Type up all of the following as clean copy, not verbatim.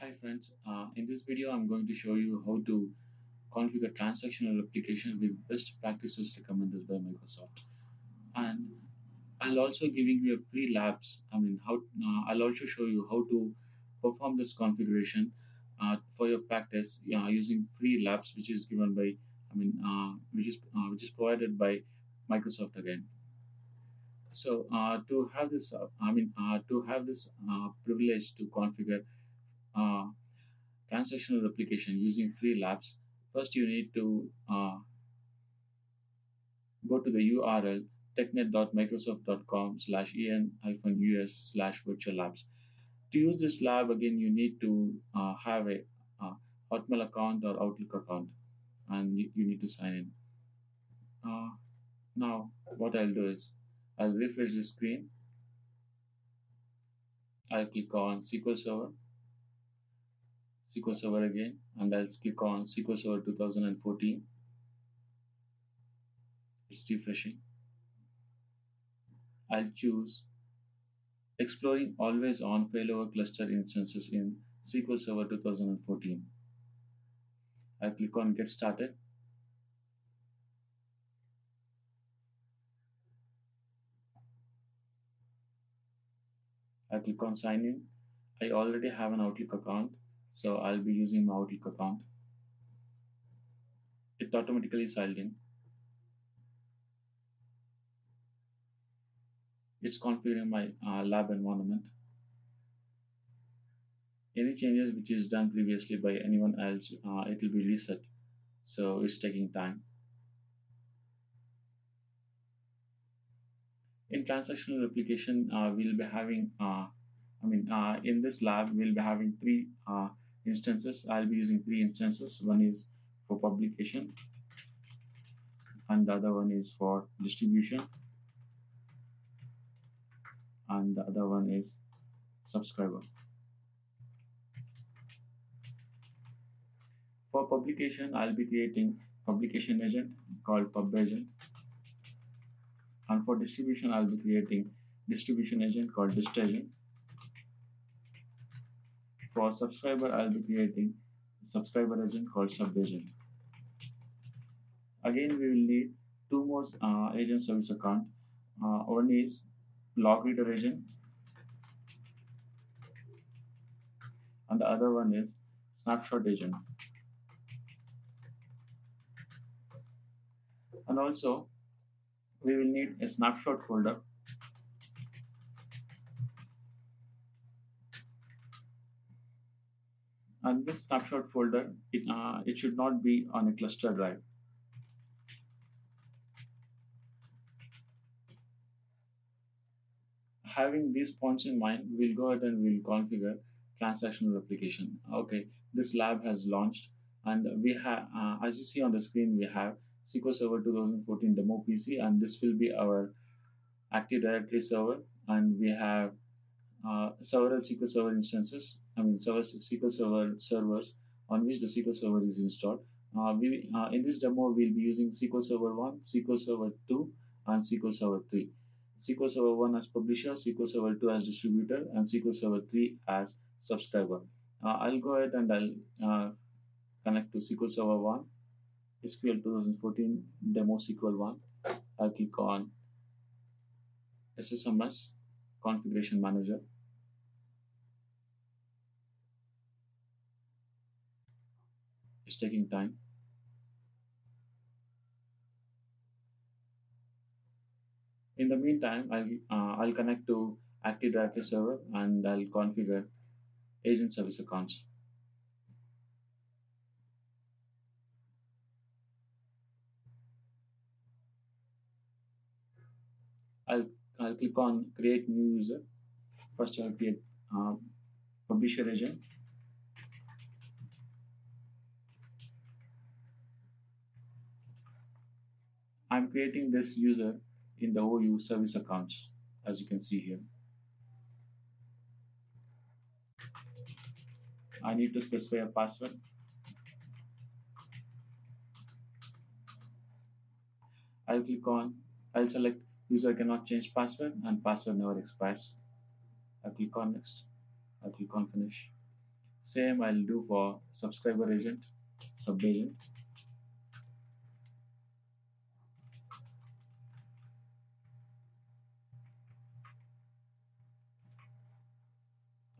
Hi friends, in this video I'm going to show you how to configure transactional application with best practices recommended by Microsoft. And I'll also giving you a free labs. I'll also show you how to perform this configuration for your practice using free labs, which is given by, which is provided by Microsoft again. So to have this privilege to configure uh, transactional replication using free labs, first you need to go to the URL technet.microsoft.com/en-us/virtual labs. To use this lab again, you need to have a Hotmail account or Outlook account, and you need to sign in. Uh, Now, what I'll do is I'll refresh the screen. I'll click on SQL Server again, and I'll click on SQL Server 2014. It's refreshing. I'll choose exploring always-on failover cluster instances in SQL Server 2014. I click on Get Started. I click on Sign In. I already have an Outlook account, so I'll be using my Outlook account. It automatically signed in. It's configuring my lab environment. Any changes which is done previously by anyone else, it will be reset. So it's taking time. In transactional replication, we'll be having, in this lab, we'll be having three instances. I'll be using three instances. One is for publication, and the other one is for distribution, and the other one is subscriber. For publication, I'll be creating publication agent called pub agent, and for distribution, I'll be creating distribution agent called dist agent. For subscriber, I'll be creating subscriber agent called sub agent. Again, we will need two more agent service account. One is log reader agent, and the other one is snapshot agent. And also, we will need a snapshot folder. And this snapshot folder, it should not be on a cluster drive. Having these points in mind, we'll go ahead and we'll configure transactional replication. Okay, this lab has launched, and we have, as you see on the screen, we have SQL Server 2014 demo PC, and this will be our Active Directory server, and we have several SQL Server instances. Several SQL Server servers on which the SQL Server is installed. In this demo, we'll be using SQL Server 1, SQL Server 2, and SQL Server 3. SQL Server 1 as publisher, SQL Server 2 as distributor, and SQL Server 3 as subscriber. I'll go ahead and I'll connect to SQL Server 1, SQL 2014 demo SQL 1. I'll click on SSMS configuration manager. It's taking time. In the meantime, I'll connect to Active Directory server and I'll configure agent service accounts. I'll I'll click on create new user. First, I'll create publisher agent. I'm creating this user in the OU service accounts, as you can see here. I need to specify a password. I'll select user cannot change password and password never expires. I'll click on next. I'll click on finish. Same I'll do for subscriber agent, sub agent.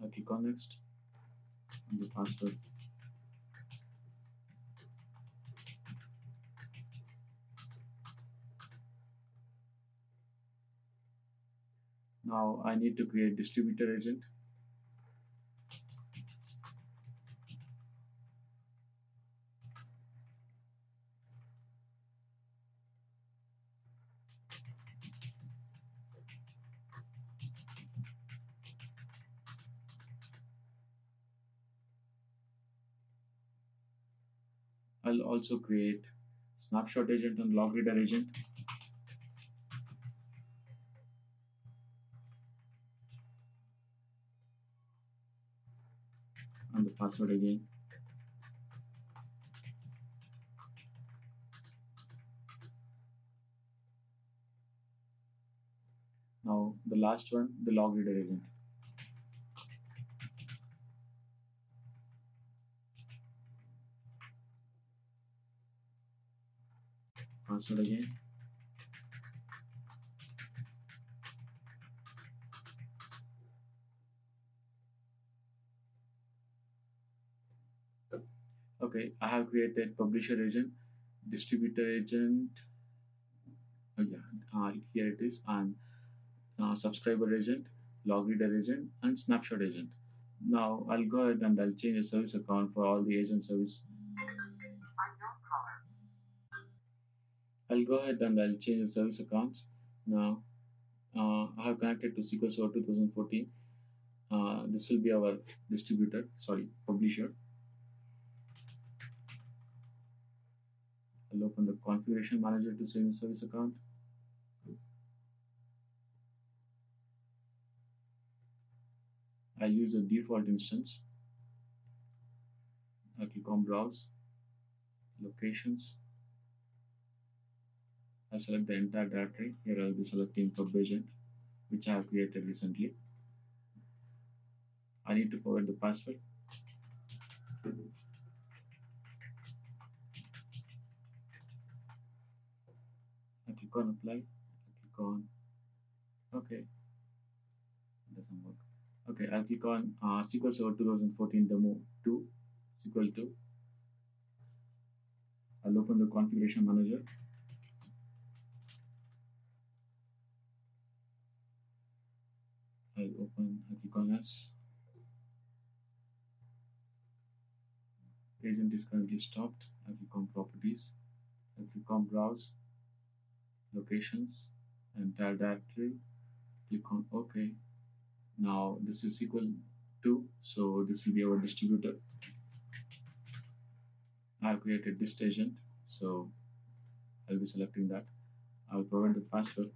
I'll click on next and the password. Now I need to create distributor agent. I'll also create snapshot agent and log reader agent and the password again. Now the last one, the log reader agent. Password again. Okay, I have created publisher agent, distributor agent. Oh yeah, here it is, and subscriber agent, log reader agent, and snapshot agent. Now I'll go ahead and I'll change the service account for all the agent service. I'll go ahead and I'll change the service accounts. Now I have connected to SQL Server 2014. This will be our distributor, sorry, publisher. I'll open the configuration manager to change the service account. I use a default instance. I click on browse, locations. I select the entire directory. Here I'll be selecting pub agent, which I have created recently. I need to forward the password. I click on apply. I click on OK. It doesn't work. Okay, I'll click on SQL Server 2014 demo 2, SQL 2. I'll open the configuration manager. I click on S. Agent is currently stopped. I click on properties. I click on browse, locations, entire directory. Click on OK. Now this is SQL 2, so this will be our distributor. I've created this agent, so I'll be selecting that. I'll provide the password.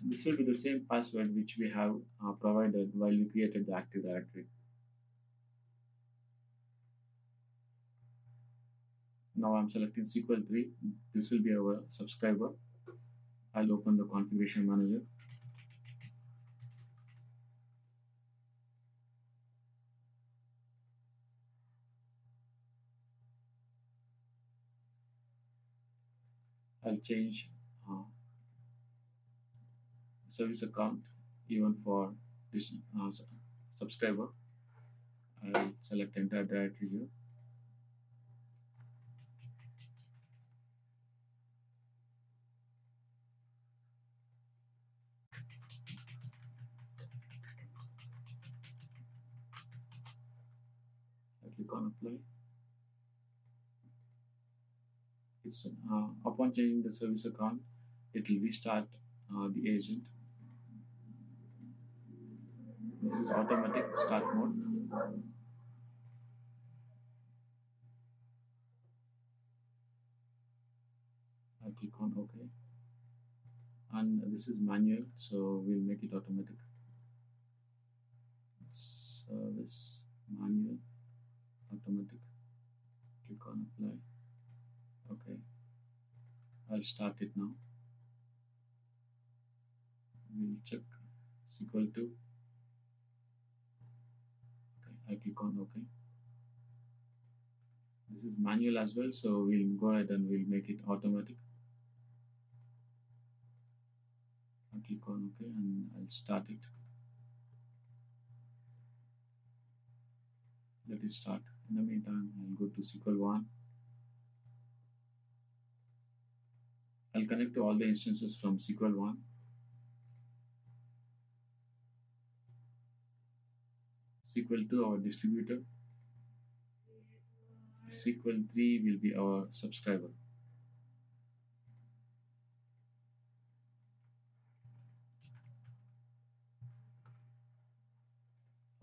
This will be the same password which we have provided while we created the Active Directory. Now I'm selecting SQL 3. This will be our subscriber. I'll open the configuration manager. I'll change service account even for this subscriber. I'll select entire directory here. I click on apply. It's upon changing the service account, it will restart the agent. This is automatic start mode. I click on OK. And this is manual, so we'll make it automatic. Service manual automatic. Click on apply. Okay. I'll start it now. We'll check SQL 2. I click on OK. This is manual as well, so we'll go ahead and we'll make it automatic. I click on OK and I'll start it. Let it start. In the meantime, I'll go to SQL 1. I'll connect to all the instances from SQL 1. SQL 2, our distributor. SQL 3 will be our subscriber.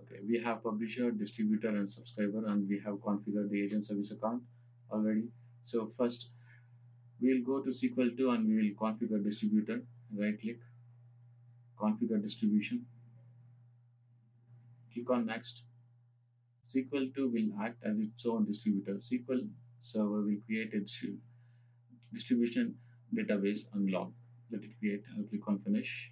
Okay, we have publisher, distributor, and subscriber, and we have configured the agent service account already. So first, we'll go to SQL 2 and we will configure distributor. Right click, configure distribution. Click on next. SQL 2 will act as its own distributor. SQL Server will create a distribution database and log. Let it create. I'll click on finish.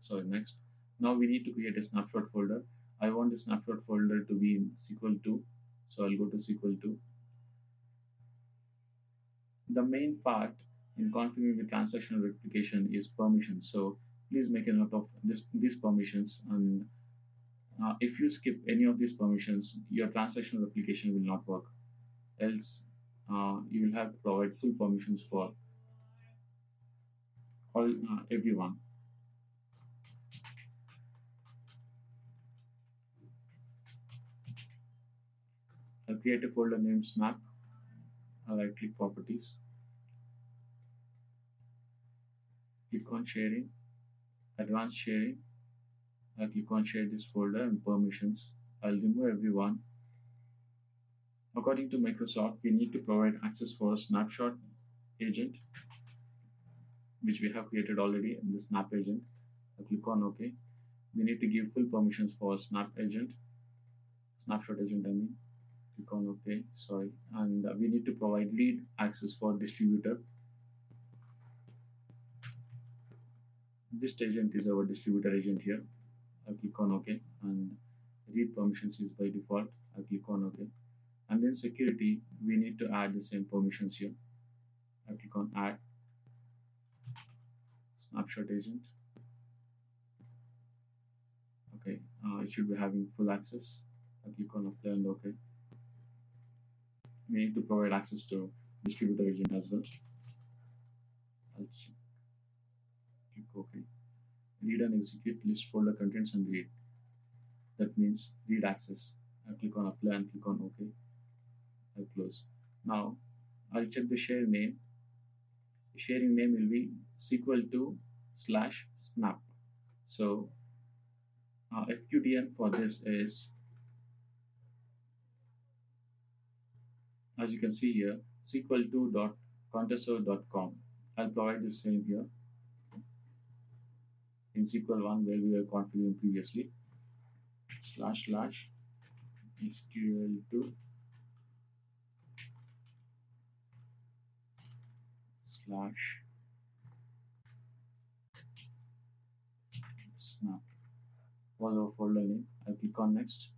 Sorry, next. Now we need to create a snapshot folder. I want the snapshot folder to be in SQL 2. So I'll go to SQL 2. The main part in configuring the transactional replication is permission. So please make a note of these permissions, and if you skip any of these permissions, your transactional replication will not work. Else, you will have to provide full permissions for all everyone. I'll create a folder named Snap. I'll right click Properties. Click on Sharing, Advanced Sharing. I'll click on Share this folder and Permissions. I'll remove everyone. According to Microsoft, we need to provide access for Snapshot agent, which we have created already in the Snap agent. I'll click on OK. We need to give full permissions for Snapshot agent, I mean. Click on OK, sorry. And we need to provide lead access for distributor. This agent is our distributor agent here. I'll click on OK, and read permissions is by default. I'll click on OK. And then security, we need to add the same permissions here. I'll click on Add Snapshot agent. Okay, it should be having full access. I'll click on Apply and OK. We need to provide access to distributor agent as well. I'll click OK. Read and execute list folder contents and read. That means read access. I'll click on Apply and click on OK. I'll close. Now I'll check the share name. The sharing name will be SQL2/snap. So FQDN for this is, as you can see here, sql2.counterserve.com. I'll provide the same here in SQL 1 where we were configuring previously. //SQL2 slash snap was our folder name. I'll click on next.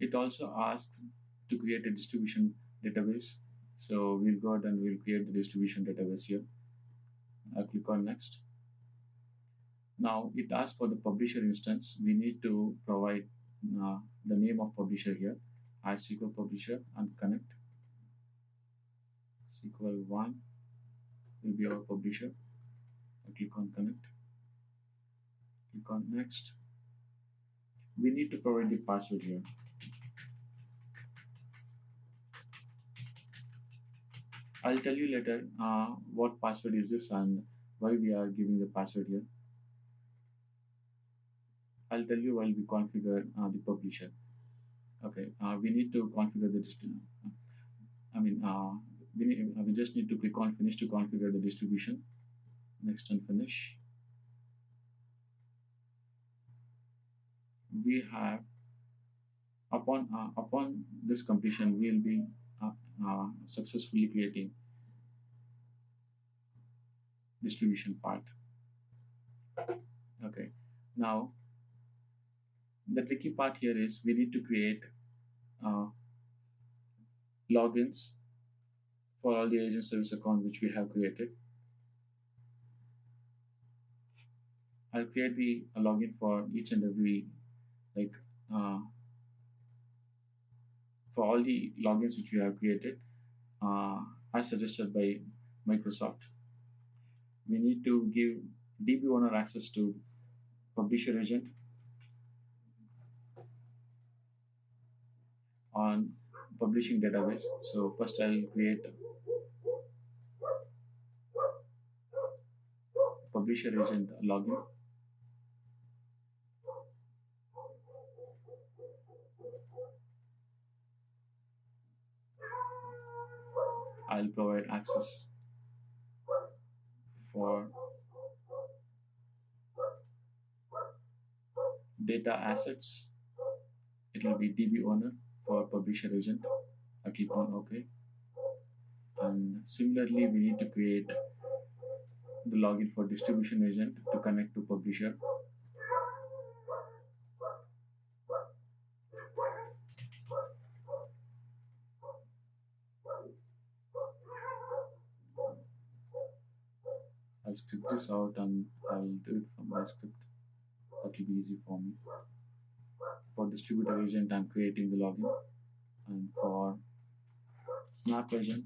It also asks to create a distribution database. So we'll go ahead and we'll create the distribution database here. I'll click on next. Now it asks for the publisher instance. We need to provide the name of publisher here. Add SQL publisher and connect. SQL 1 will be our publisher. I'll click on connect. Click on next. We need to provide the password here. I'll tell you later what password is this and why we are giving the password here. I'll tell you while we configure the publisher. Okay, we need to configure the we just need to click on finish to configure the distribution. Next and finish. We have upon this completion, we will be successfully creating distribution part. Okay, now The tricky part here is we need to create uh, logins for all the agent service account which we have created. I'll create the a login for each and every, like, uh, for all the logins which we have created uh, as suggested by Microsoft. We need to give DB owner access to publisher agent on publishing database. So first I'll create publisher agent login. I'll provide access for data assets. It will be DB owner for publisher agent. I click on OK. And similarly, we need to create the login for distribution agent to connect to publisher. I'll script this out and I'll do it from my script. That will be easy for me. For distributor agent, I'm creating the login, and for snap agent,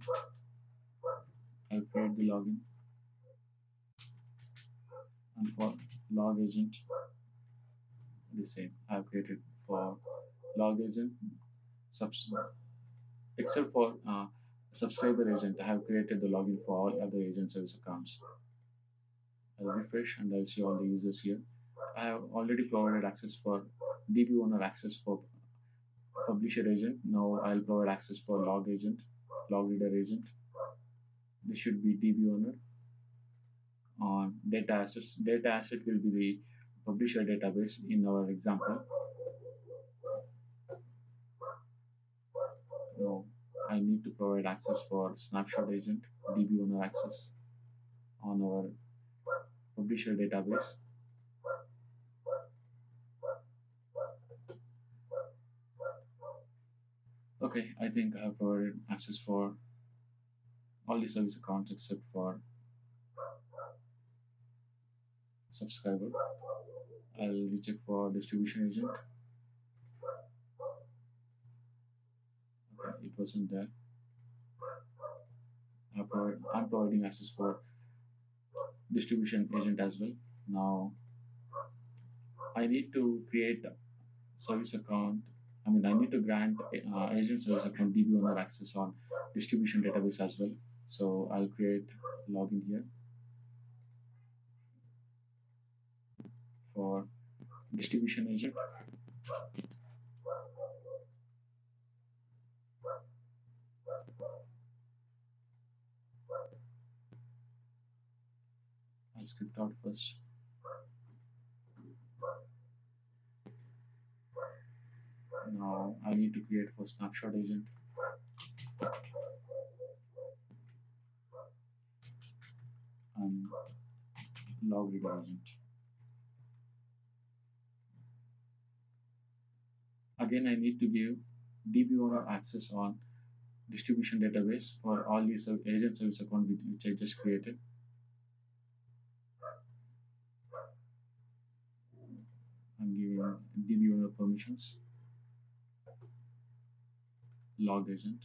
I'll create the login, and for log agent, the same. I've created for log agent, subs except for subscriber agent, I have created the login for all other agent service accounts. I'll refresh and I'll see all the users here. I have already provided access for DB owner access for publisher agent. Now I'll provide access for log agent, log reader agent. This should be DB owner. On data assets, data asset will be the publisher database in our example. Now I need to provide access for snapshot agent, DB owner access on our publisher database. Okay, I think I have provided access for all the service accounts except for subscriber. I'll recheck for distribution agent. Okay, it wasn't there. I'm providing access for distribution agent as well. Now I need to create service account. I need to grant agent service account DB owner access on distribution database as well. So I'll create login here for distribution agent. I'll script out first. Now I need to create for snapshot agent and log reader agent. Again, I need to give DB owner access on distribution database for all these agent service account which I just created. I'm giving DB owner permissions, log agent,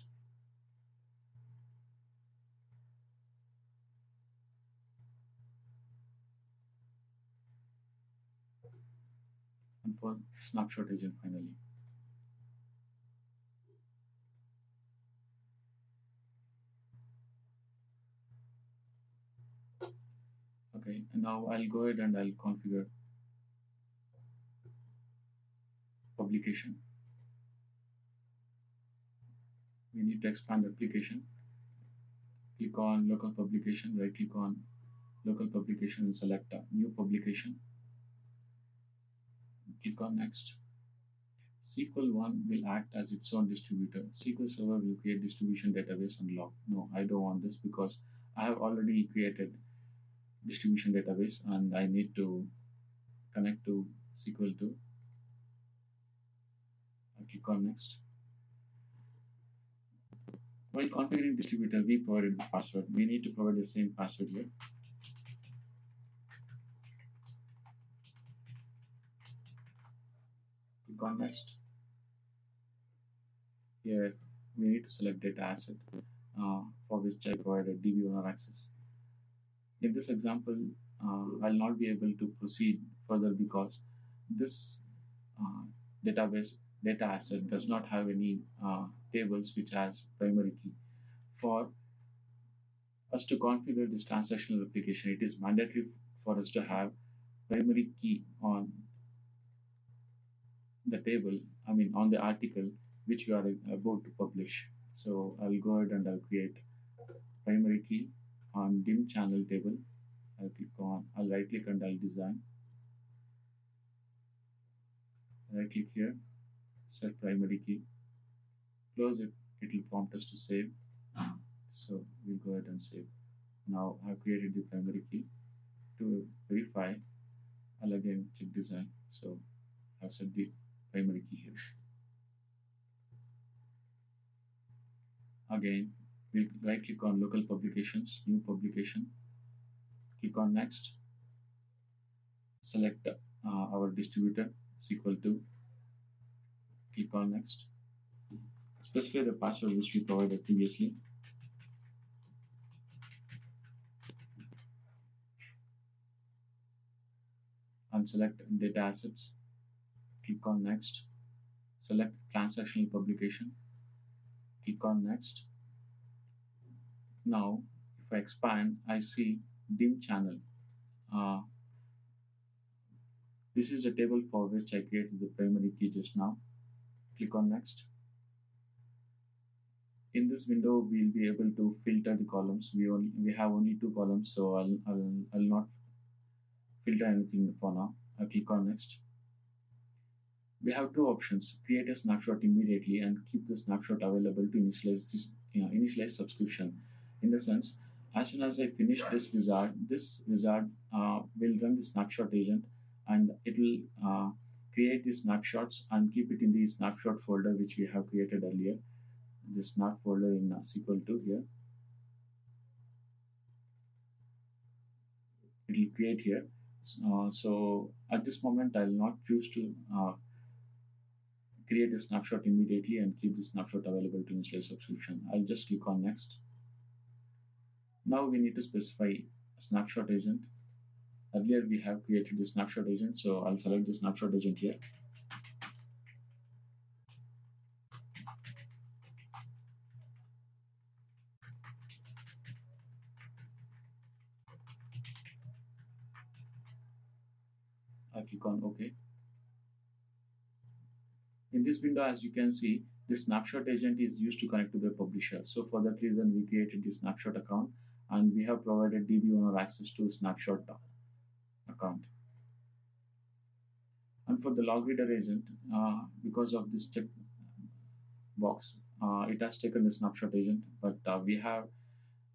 and for snapshot agent finally. Okay, and now I'll go ahead and I'll configure publication. We need to expand application. Click on local publication, right click on local publication and select new publication. Click on next. SQL 1 will act as its own distributor. SQL Server will create distribution database and log. No, I don't want this because I have already created distribution database and I need to connect to SQL 2. Click on next. While configuring distributor, we provided the password. We need to provide the same password here. Click on next. Here we need to select data asset for which I provided DB owner access. In this example, I'll not be able to proceed further because this uh, database data asset does not have any tables which has primary key. For us to configure this transactional replication, it is mandatory for us to have primary key on the table, I mean on the article which we are about to publish. So I'll go ahead and I'll create primary key on dim channel table. I'll right click and I'll design. Right click here, set primary key, close it, it will prompt us to save. So we'll go ahead and save. Now I've created the primary key. To verify, I'll again check design. So I've set the primary key here. Again, we'll right click on local publications, new publication, click on next, select our distributor SQL2, click on next, specify the password which we provided previously, and select data assets, click on next, select transactional publication, click on next. Now if I expand, I see dim channel. Uh, this is the table for which I created the primary key just now. Click on next. In this window, we'll be able to filter the columns. We have only two columns, so I'll not filter anything for now. I'll click on next. We have two options: create a snapshot immediately and keep the snapshot available to initialize subscription. In the sense, as soon as I finish this wizard will run the snapshot agent, and it will create the snapshots and keep it in the snapshot folder which we have created earlier. The snap folder in SQL2 here. It will create here. So at this moment, I'll not choose to create a snapshot immediately and keep the snapshot available to initialize subscription. I'll just click on next. Now we need to specify a snapshot agent. Earlier we have created the snapshot agent, so I'll select the snapshot agent here. I'll click on OK. In this window, as you can see, the snapshot agent is used to connect to the publisher. So for that reason, we created the snapshot account and we have provided DB owner access to snapshot account. And for the log reader agent, because of this check box, it has taken the snapshot agent, but we have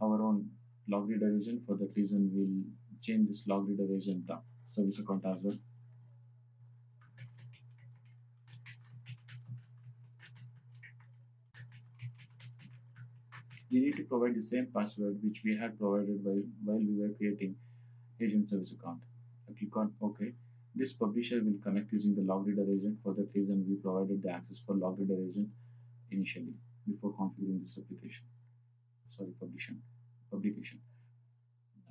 our own log reader agent. For that reason, we'll change this log reader agent service account as well. We need to provide the same password which we had provided while we were creating agent service account. I click on OK. This publisher will connect using the log reader agent. For that reason, we provided the access for log reader agent initially before configuring this application. Sorry, publication.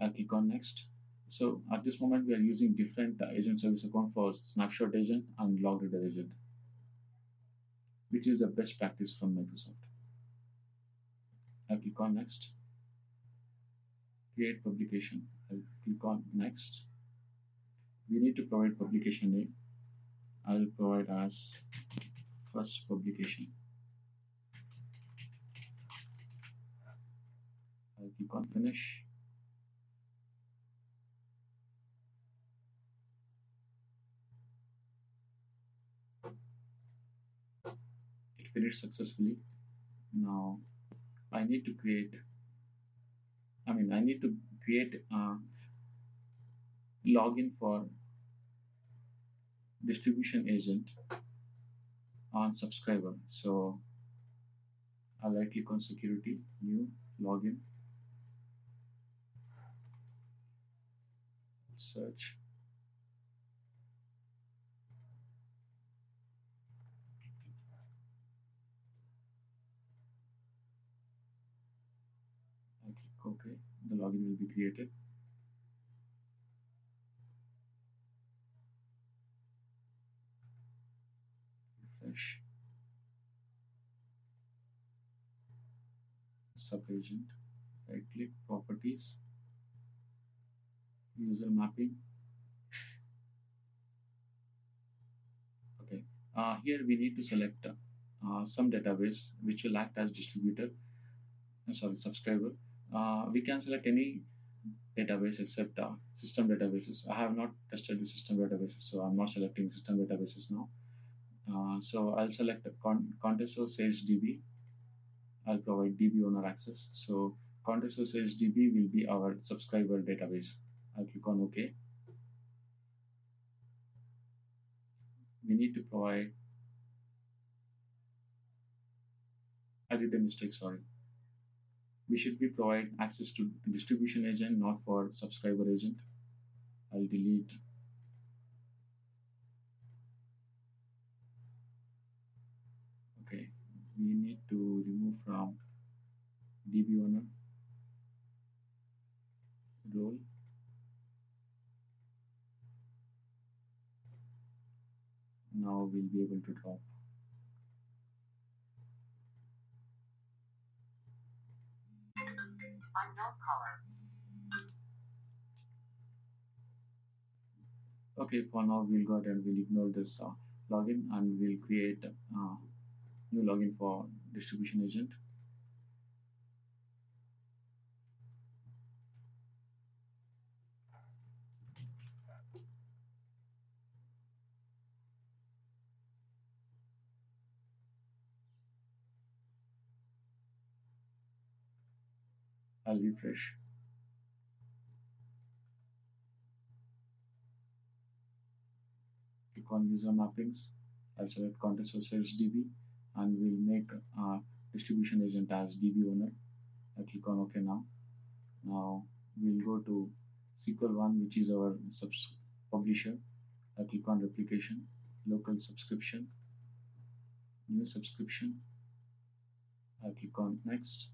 I click on next. So at this moment, we are using different agent service account for snapshot agent and log reader agent, which is the best practice from Microsoft. I click on next. Create publication. I'll click on next. We need to provide publication name. I'll provide as first publication. I'll click on finish. It finished successfully. Now I need to create login for distribution agent on subscriber. So I'll right click on security, new, login, search. I click OK. The login will be created. Refresh. Sub-agent. Right click, properties, user mapping. Okay. Here we need to select some database which will act as distributor. Sorry, subscriber. We can select any database except system databases. I have not tested the system databases, so I'm not selecting system databases now. So I'll select Contessor Sage DB. I'll provide DB owner access. So Contessor Sage DB will be our subscriber database. I'll click on OK. We need to provide, I did a mistake, sorry. We should be provide access to distribution agent, not for subscriber agent. I'll delete. Okay, we need to remove from DB owner role. Now we'll be able to drop. Unknown color. Okay, for now we'll go ahead and we'll ignore this login and we'll create new login for distribution agent. I'll refresh. Click on user mappings. I'll select Contest Sales DB and we'll make distribution agent as DB owner. I click on OK now. Now we'll go to SQL1, which is our publisher. I click on replication, local subscription, new subscription. I click on next.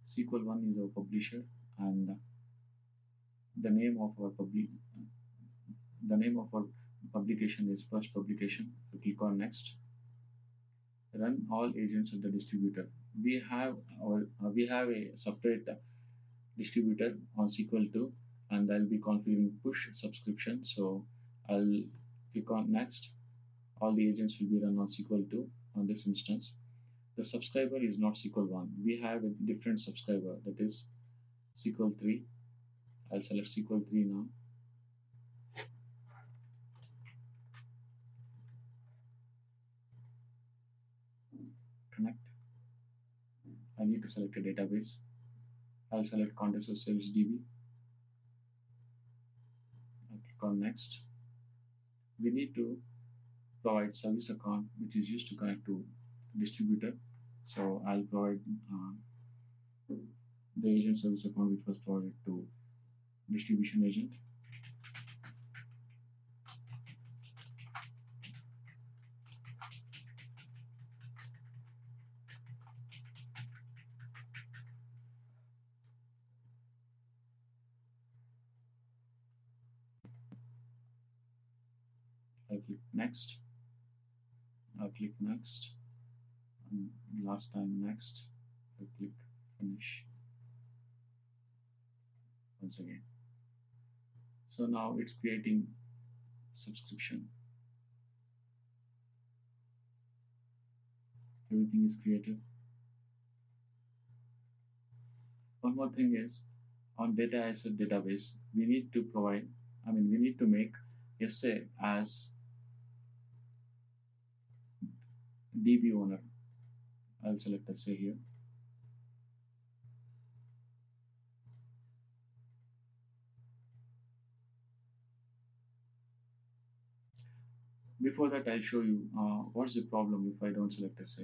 SQL1 is our publisher and the name of our publication is first publication. So click on next. Run all agents of the distributor. We have a separate distributor on SQL2 and I'll be configuring push subscription. So I'll click on next. All the agents will be run on SQL2 on this instance. The subscriber is not SQL1. We have a different subscriber, that is SQL3. I'll select SQL3 now. Connect. I need to select a database. I'll select Contest of Sales DB. I'll click on next. We need to provide service account which is used to connect to distributor. So I'll provide the agent service account which was provided to distribution agent. I click next. I click next. And last time next. I click finish once again. So now it's creating subscription. Everything is created. One more thing is on data asset database, we need to provide, we need to make SA as DB owner. I'll select SA here. Before that, I'll show you what's the problem if I don't select SA.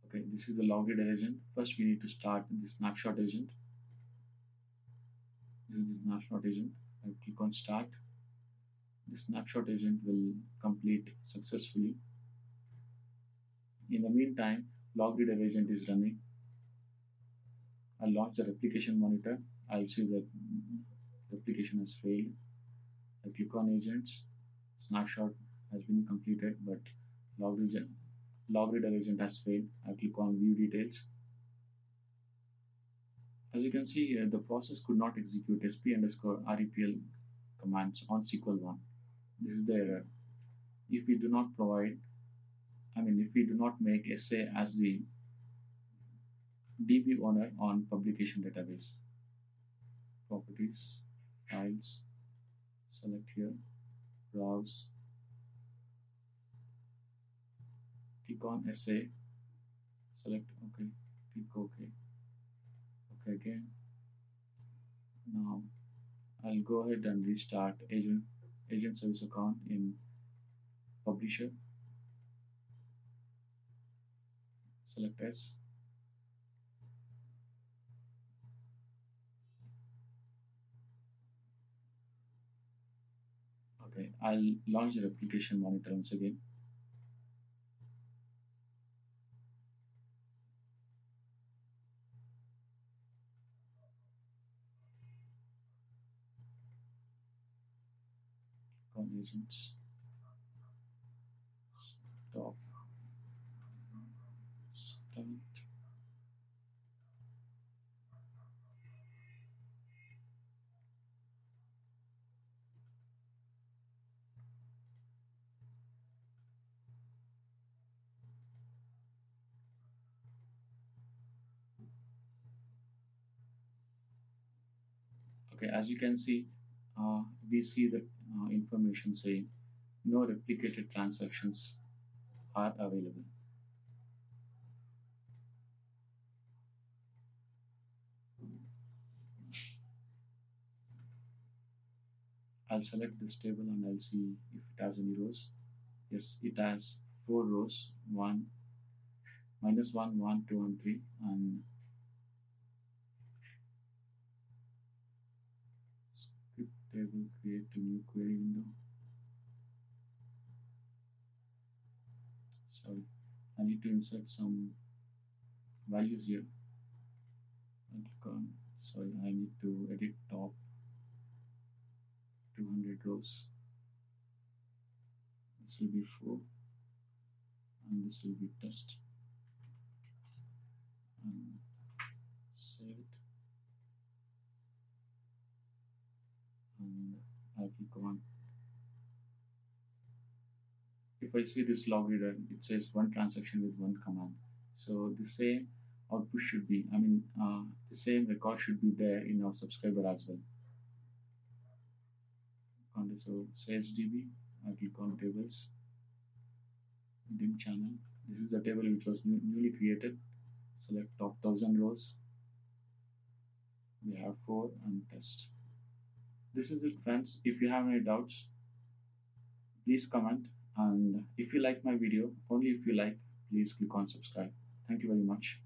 Okay, this is the logged agent. First, we need to start the snapshot agent. This is the snapshot agent. I click on start. The snapshot agent will complete successfully. In the meantime, logged agent is running. I'll launch the replication monitor. I'll see that replication has failed. I click on agents. Snapshot has been completed, but logged agent, logged agent has failed. I click on view details. As you can see, the process could not execute sp underscore repl commands on SQL 1. This is the error. If we do not provide, if we do not make SA as the DB owner on publication database, properties, files, select here, browse, click on SA, select OK, click OK, OK again. Now I'll go ahead and restart agent service account in publisher, select S. Okay, I'll launch the replication monitor once again. On agents, stop, start. Okay, as you can see, we see the information saying no replicated transactions are available. I'll select this table and I'll see if it has any rows. Yes, it has 4 rows, 1, minus 1, 1, 2, and 3, and script table, create a new query window. Sorry, I need to insert some values here. I'll click on, sorry, I need to edit top 200 rows. This will be 4, and this will be test, and save it, and I click on. If I see this log reader, it says one transaction with one command. So the same output should be, the same record should be there in our subscriber as well. So sales DB, I click on tables, dim channel. This is the table which was newly created. Select top 1000 rows. We have 4 and test. This is it, friends. If you have any doubts, please comment. And if you like my video, only if you like, please click on subscribe. Thank you very much.